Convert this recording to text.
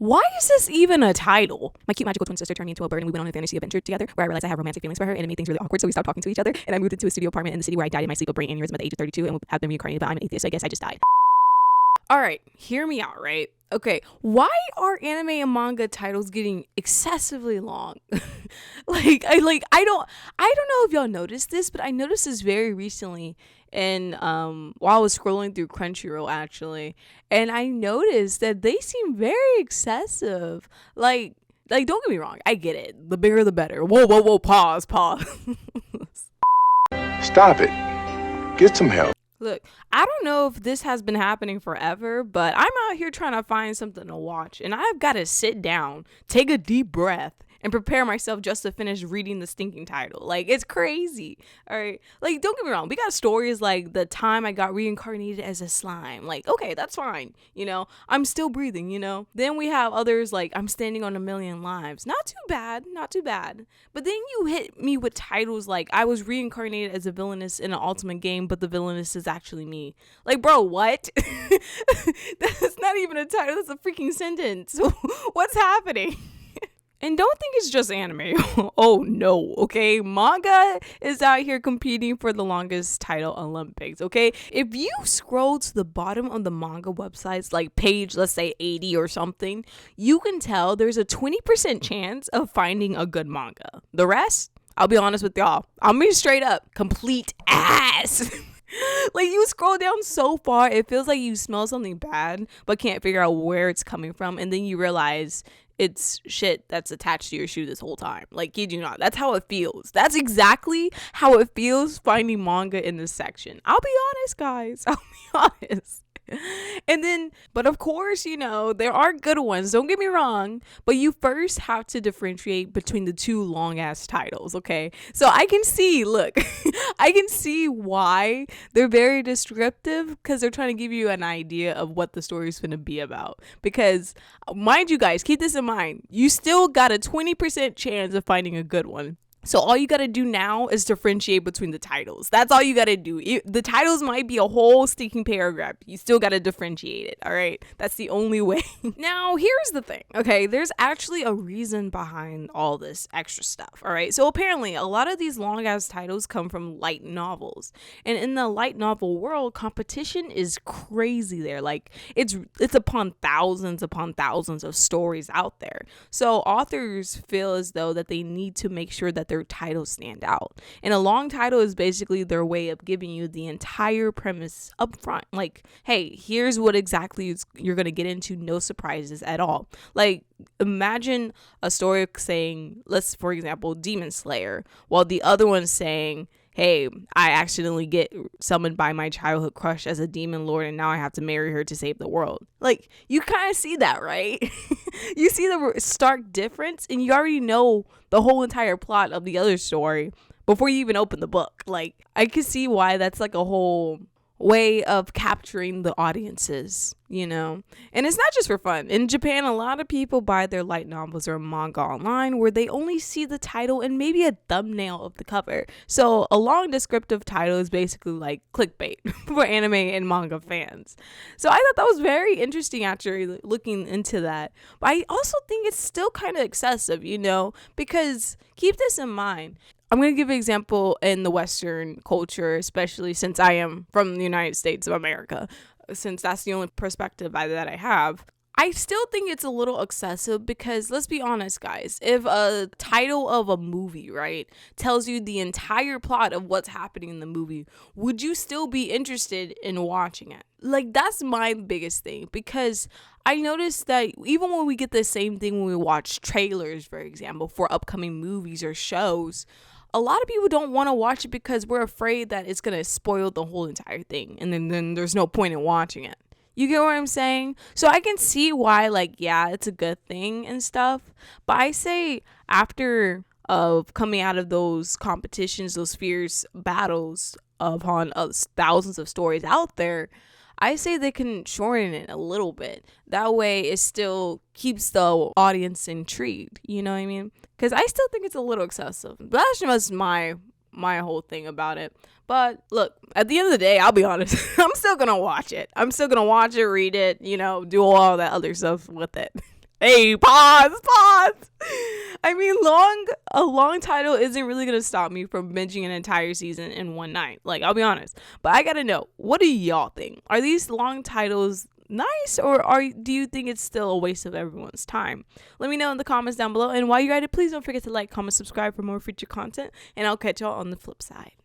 why is this even a title? My cute magical twin sister turned me into a bird and we went on a fantasy adventure together where I realized I have romantic feelings for her and it made things really awkward, so we stopped talking to each other and I moved into a studio apartment in the city where I died in my sleep of brain aneurysm at the age of 32 and have been reincarnated, but I'm an atheist, so I guess I just died. All right, hear me out, right? Okay, why are anime and manga titles getting excessively long? I don't know if y'all noticed this, but I noticed this very recently and while I was scrolling through Crunchyroll actually, and I noticed that they seem very excessive. Like don't get me wrong, I get it. The bigger the better. Whoa, pause. Stop it. Get some help. Look, I don't know if this has been happening forever, but I'm out here trying to find something to watch, and I've got to sit down, take a deep breath, and prepare myself just to finish reading the stinking title. Like, it's crazy. All right. Like, don't get me wrong. We got stories like the time I got reincarnated as a slime. Like, okay, that's fine. You know, I'm still breathing, you know. Then we have others like I'm standing on 1,000,000 lives. Not too bad. But then you hit me with titles like I was reincarnated as a villainess in an ultimate game, but the villainess is actually me. Like, bro, what? That's not even a title. That's a freaking sentence. What's happening? And don't think it's just anime. Oh no, okay? Manga is out here competing for the longest title Olympics, okay? If you scroll to the bottom of the manga websites, like page, let's say 80 or something, you can tell there's a 20% chance of finding a good manga. The rest, I'll be honest with y'all, I'm being straight up, complete ass. Like, you scroll down so far, it feels like you smell something bad, but can't figure out where it's coming from, and then you realize it's shit that's attached to your shoe this whole time. Like, kid you not, that's how it feels. That's exactly how it feels finding manga in this section. I'll be honest, guys. I'll be honest. And then, but of course, you know, there are good ones, don't get me wrong, but you first have to differentiate between the two long ass titles, okay? So I can see, look, I can see why they're very descriptive, because they're trying to give you an idea of what the story is going to be about. Because mind you guys, keep this in mind, you still got a 20% chance of finding a good one. So all you got to do now is differentiate between the titles. That's all you got to do. The titles might be a whole stinking paragraph. You still got to differentiate it, all right? That's the only way. Now, here's the thing, okay? There's actually a reason behind all this extra stuff, all right? So apparently, a lot of these long-ass titles come from light novels. And in the light novel world, competition is crazy there. Like, it's upon thousands of stories out there. So authors feel as though that they need to make sure that their titles stand out. And a long title is basically their way of giving you the entire premise up front. Like, hey, here's what exactly you're going to get into, no surprises at all. Like, imagine a story saying, for example, Demon Slayer, while the other one's saying, hey, I accidentally get summoned by my childhood crush as a demon lord and now I have to marry her to save the world. Like, you kind of see that, right? You see the stark difference, and you already know the whole entire plot of the other story before you even open the book. Like, I can see why that's like a whole way of capturing the audiences, you know. And it's not just for fun. In Japan, a lot of people buy their light novels or manga online where they only see the title and maybe a thumbnail of the cover. So a long descriptive title is basically like clickbait for anime and manga fans. So I thought that was very interesting actually, looking into that. But I also think it's still kind of excessive, you know, because keep this in mind. I'm going to give an example in the Western culture, especially since I am from the United States of America, since that's the only perspective that I have. I still think it's a little excessive because, let's be honest, guys, if a title of a movie, right, tells you the entire plot of what's happening in the movie, would you still be interested in watching it? Like, that's my biggest thing, because I noticed that even when we get the same thing when we watch trailers, for example, for upcoming movies or shows, a lot of people don't want to watch it because we're afraid that it's going to spoil the whole entire thing. And then there's no point in watching it. You get what I'm saying? So I can see why, like, yeah, it's a good thing and stuff. But I say after coming out of those competitions, those fierce battles upon thousands of stories out there, I say they can shorten it a little bit. That way it still keeps the audience intrigued. You know what I mean? Because I still think it's a little excessive. But that's just my whole thing about it. But look, at the end of the day, I'll be honest, I'm still going to watch it. I'm still going to watch it, read it, you know, do all that other stuff with it. Hey, pause. I mean, a long title isn't really gonna stop me from binging an entire season in one night. Like, I'll be honest. But I gotta know, what do y'all think? Are these long titles nice, or do you think it's still a waste of everyone's time? Let me know in the comments down below. And while you're at it, please don't forget to like, comment, subscribe for more future content. And I'll catch y'all on the flip side.